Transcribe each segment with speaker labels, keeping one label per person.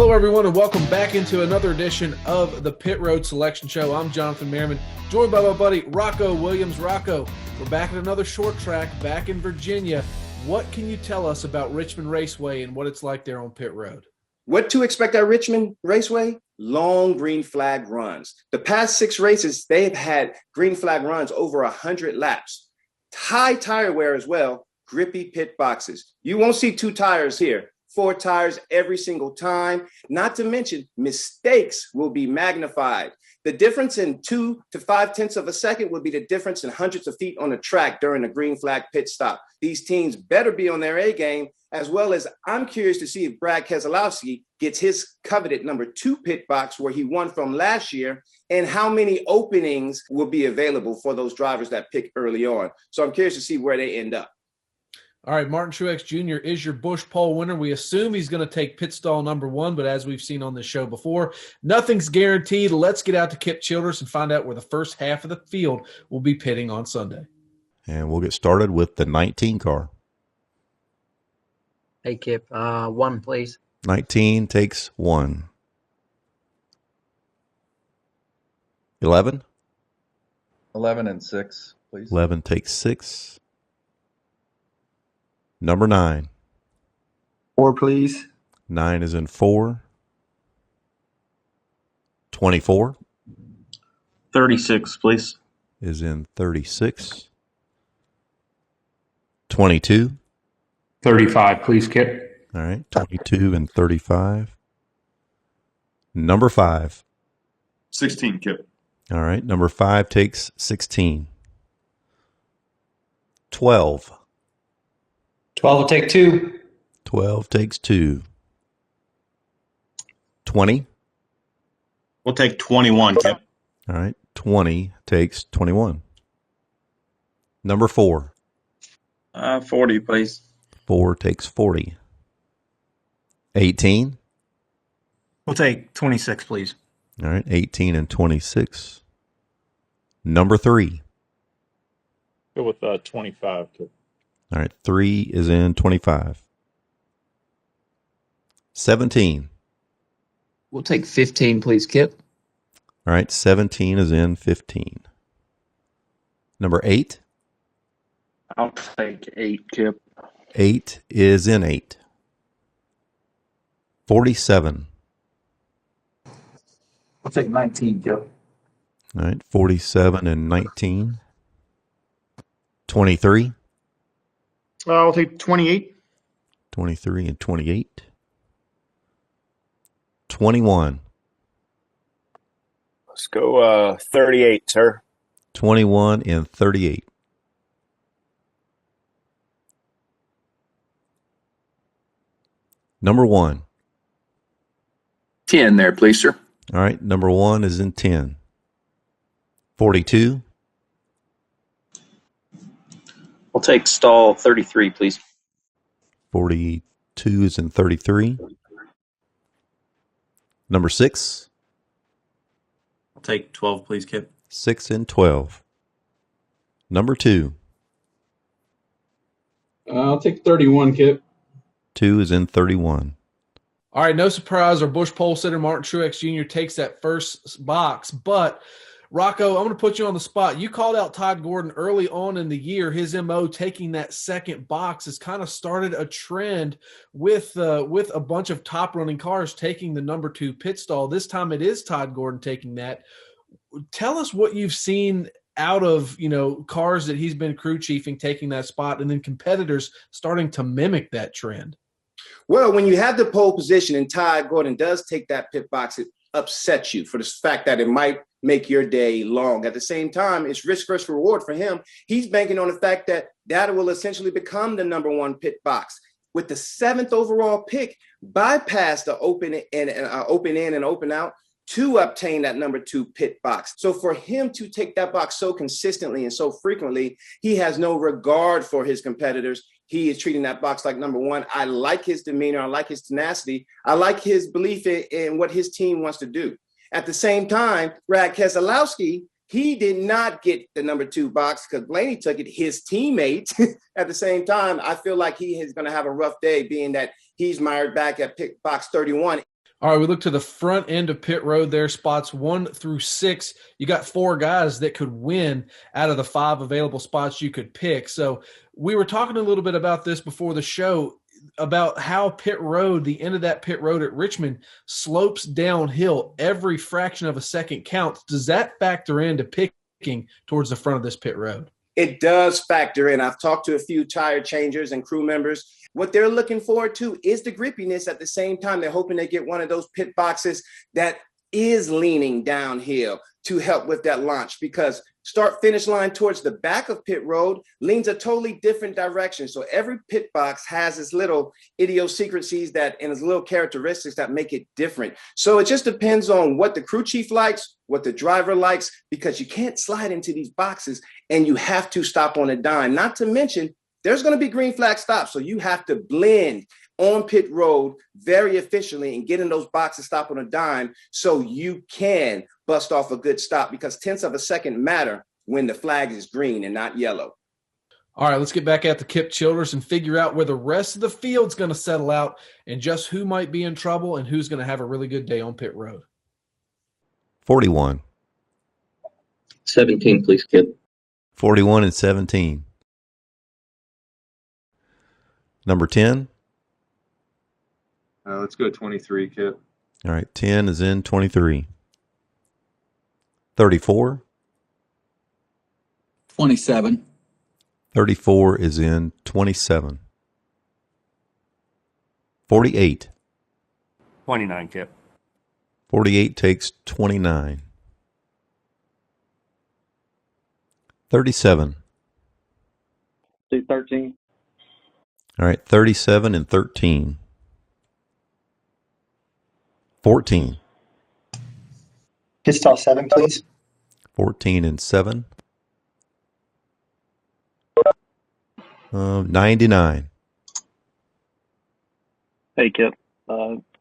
Speaker 1: Hello, everyone, and welcome back into another edition of the Pit Road Selection Show. I'm Jonathan Merriman, joined by my buddy Rocko Williams. Rocko, we're back at another short track back in Virginia. What can you tell us about Richmond Raceway and what it's like there on pit road?
Speaker 2: What to expect at Richmond Raceway? Long green flag runs. The past 6 races, they've had green flag runs over 100 laps. High tire wear as well, grippy pit boxes. You won't see 2 tires here. 4 tires every single time. Not to mention, mistakes will be magnified. The difference in 2 to 5 tenths of a second would be the difference in hundreds of feet on the track during a green flag pit stop. These teams better be on their A game, as well as I'm curious to see if Brad Keselowski gets his coveted number 2 pit box where he won from last year, and how many openings will be available for those drivers that pick early on. So I'm curious to see where they end up.
Speaker 1: All right, Martin Truex Jr. is your Busch Pole winner. We assume he's going to take pit stall number 1, but as we've seen on this show before, nothing's guaranteed. Let's get out to Kip Childress and find out where the first half of the field will be pitting on Sunday.
Speaker 3: And we'll get started with the 19 car.
Speaker 4: Hey, Kip, 1, please.
Speaker 3: 19 takes 1. 11?
Speaker 5: 11 and 6, please.
Speaker 3: 11 takes 6. Number 9.
Speaker 6: 4, please.
Speaker 3: 9 is in 4. 24.
Speaker 7: 36, please.
Speaker 3: Is in 36. 22.
Speaker 7: 35, please, Kip.
Speaker 3: All right, 22 and 35. Number 5.
Speaker 8: 16, Kip.
Speaker 3: All right, number 5 takes 16. 12.
Speaker 7: 12 will take 2.
Speaker 3: 12 takes 2. 20.
Speaker 7: We'll take 21, Kip.
Speaker 3: All right, 20 takes 21. Number 4.
Speaker 7: 40, please.
Speaker 3: 4 takes 40. 18.
Speaker 7: We'll take 26, please.
Speaker 3: All right, 18 and 26. Number 3.
Speaker 8: Go with 25, Kip.
Speaker 3: All right, 3 is in 25. 17.
Speaker 4: We'll take 15, please, Kip.
Speaker 3: All right, 17 is in 15. Number 8.
Speaker 7: I'll take 8, Kip.
Speaker 3: 8 is in 8. 47.
Speaker 7: I'll take 19, Kip.
Speaker 3: All right, 47 and 19. 23.
Speaker 7: I'll take 28.
Speaker 3: 23 and 28. 21.
Speaker 9: Let's go 38, sir.
Speaker 3: 21 and 38. Number 1.
Speaker 9: 10 there, please, sir.
Speaker 3: All right, number 1 is in 10. 42.
Speaker 9: We'll take stall 33, please.
Speaker 3: 42 is in 33. Number 6.
Speaker 7: I'll take 12, please, Kip.
Speaker 3: 6 and 12. Number 2.
Speaker 6: I'll take 31, Kip.
Speaker 3: 2 is in 31.
Speaker 1: All right, no surprise, our Busch Pole sitter Martin Truex Jr. takes that first box, but Rocco, I'm going to put you on the spot. You called out Todd Gordon early on in the year. His MO taking that second box has kind of started a trend with a bunch of top running cars taking the number 2 pit stall. This time it is Todd Gordon taking that. Tell us what you've seen out of, cars that he's been crew chiefing taking that spot, and then competitors starting to mimic that trend.
Speaker 2: Well, when you have the pole position and Todd Gordon does take that pit box, it upsets you for the fact that it might make your day long. At the same time, it's risk versus reward for him. He's banking on the fact that that will essentially become the number 1 pit box. With the 7th overall pick, bypass the open in and open out to obtain that number 2 pit box. So for him to take that box so consistently and so frequently, he has no regard for his competitors. He is treating that box like number 1. I like his demeanor. I like his tenacity. I like his belief in what his team wants to do. At the same time, Brad Keselowski, he did not get the number 2 box because Blaney took it, his teammate. At the same time, I feel like he is going to have a rough day being that he's mired back at pick box 31.
Speaker 1: All right, we look to the front end of pit road there, spots 1 through 6. You got 4 guys that could win out of the 5 available spots you could pick. So we were talking a little bit about this before the show, about how pit road, the end of that pit road at Richmond, slopes downhill. Every fraction of a second counts. Does that factor into picking towards the front of this pit road?
Speaker 2: It does factor in. I've talked to a few tire changers and crew members. What they're looking forward to is the grippiness. At the same time, they're hoping they get one of those pit boxes that is leaning downhill to help with that launch, because start finish line towards the back of pit road leans a totally different direction. So every pit box has its little idiosyncrasies and its little characteristics that make it different. So it just depends on what the crew chief likes, what the driver likes, because you can't slide into these boxes and you have to stop on a dime. Not to mention, there's going to be green flag stops. So you have to blend on pit road very efficiently and get in those boxes, stop on a dime, so you can bust off a good stop, because tenths of a second matter when the flag is green and not yellow.
Speaker 1: All right, let's get back at the Kip Childers and figure out where the rest of the field's going to settle out and just who might be in trouble and who's going to have a really good day on pit road.
Speaker 3: 41.
Speaker 4: 17, please, Kip.
Speaker 3: 41 and 17. Number 10.
Speaker 8: Let's go 23, Kip.
Speaker 3: All right, 10 is in 23. 34.
Speaker 6: 27.
Speaker 3: 34 is in 27. 48.
Speaker 7: 29, Kip.
Speaker 3: 48 takes 29. 37.
Speaker 7: Do 13.
Speaker 3: All right, 37 and 13. 14.
Speaker 10: Pistol 7, please.
Speaker 3: 14 and 7. 99.
Speaker 7: Hey, Kip.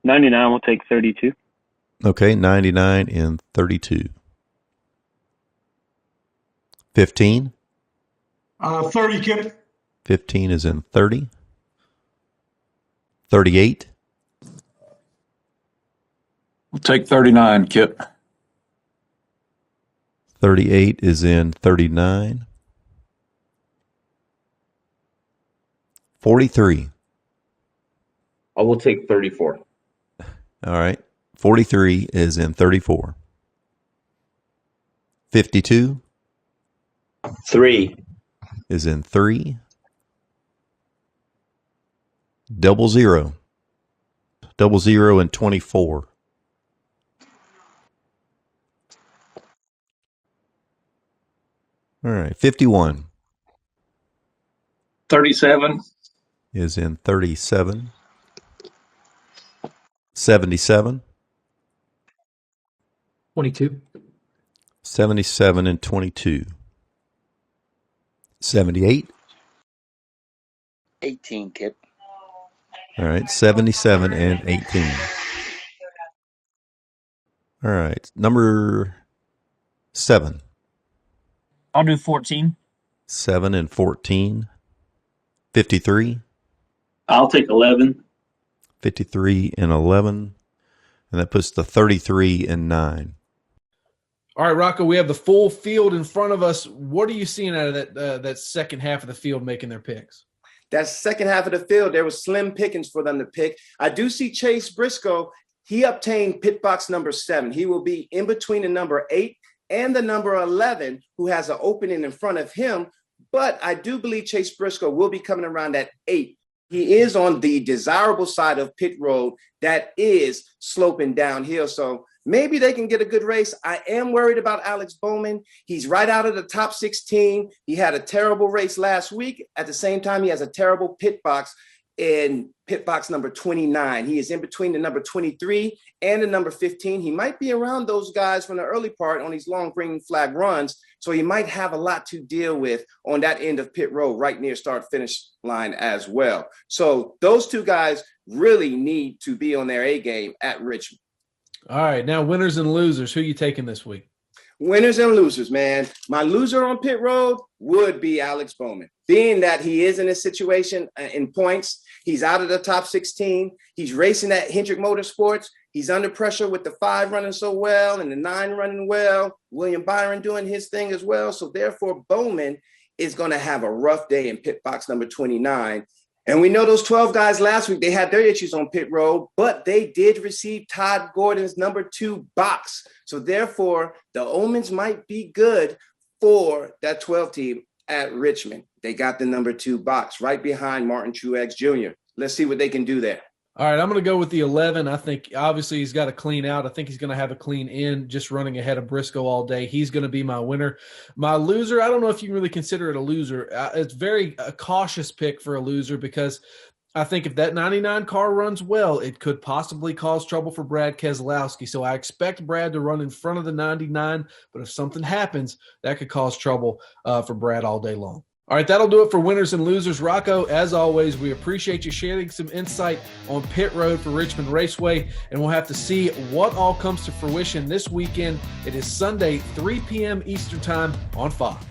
Speaker 7: 99 will take 32.
Speaker 3: Okay, 99 and 32. 15.
Speaker 6: 30, Kip.
Speaker 3: 15 is in 30. 38.
Speaker 8: We'll take 39, Kip.
Speaker 3: 38 is in 39. 43.
Speaker 4: I will take 34.
Speaker 3: All right. 43 is in 34. 52
Speaker 9: 3.
Speaker 3: is in 3. 00. 00 and 24. All right. 51
Speaker 7: 37.
Speaker 3: is in 37. 77.
Speaker 4: 22.
Speaker 3: 77 and 22. 78.
Speaker 10: 18, Kip.
Speaker 3: All right. 77 and 18. All right. Number 7.
Speaker 7: I'll do 14.
Speaker 3: 7 and 14. 53.
Speaker 7: I'll take 11.
Speaker 3: 53 and 11. And that puts the 33 and 9.
Speaker 1: All right, Rocco, we have the full field in front of us. What are you seeing out of that second half of the field making their picks?
Speaker 2: That second half of the field, there was slim pickings for them to pick. I do see Chase Briscoe. He obtained pit box number 7. He will be in between the number 8 and the number 11, who has an opening in front of him. But I do believe Chase Briscoe will be coming around that 8. He is on the desirable side of pit road that is sloping downhill. So maybe they can get a good race. I am worried about Alex Bowman. He's right out of the top 16. He had a terrible race last week. At the same time, he has a terrible pit box in pit box number 29. He is in between the number 23 and the number 15. He might be around those guys from the early part on these long green flag runs. So he might have a lot to deal with on that end of pit road right near start finish line as well. So those two guys really need to be on their A game at Richmond.
Speaker 1: All right, now winners and losers. Who are you taking this week?
Speaker 2: Winners and losers, man. My loser on pit road would be Alex Bowman, being that he is in a situation in points. He's out of the top 16. He's racing at Hendrick Motorsports. He's under pressure with the 5 running so well and the 9 running well. William Byron doing his thing as well. So therefore, Bowman is going to have a rough day in pit box number 29. And we know those 12 guys last week, they had their issues on pit road, but they did receive Todd Gordon's number 2 box. So therefore, the omens might be good for that 12 team at Richmond. They got the number 2 box right behind Martin Truex Jr. Let's see what they can do there.
Speaker 1: All right, I'm going to go with the 11. I think obviously he's got to clean out. I think he's going to have a clean in, just running ahead of Briscoe all day. He's going to be my winner. My loser, I don't know if you can really consider it a loser. It's very a cautious pick for a loser because I think if that 99 car runs well, it could possibly cause trouble for Brad Keselowski. So I expect Brad to run in front of the 99, but if something happens, that could cause trouble for Brad all day long. All right, that'll do it for winners and losers. Rocco, as always, we appreciate you sharing some insight on pit road for Richmond Raceway, and we'll have to see what all comes to fruition this weekend. It is Sunday, 3 p.m. Eastern Time on Fox.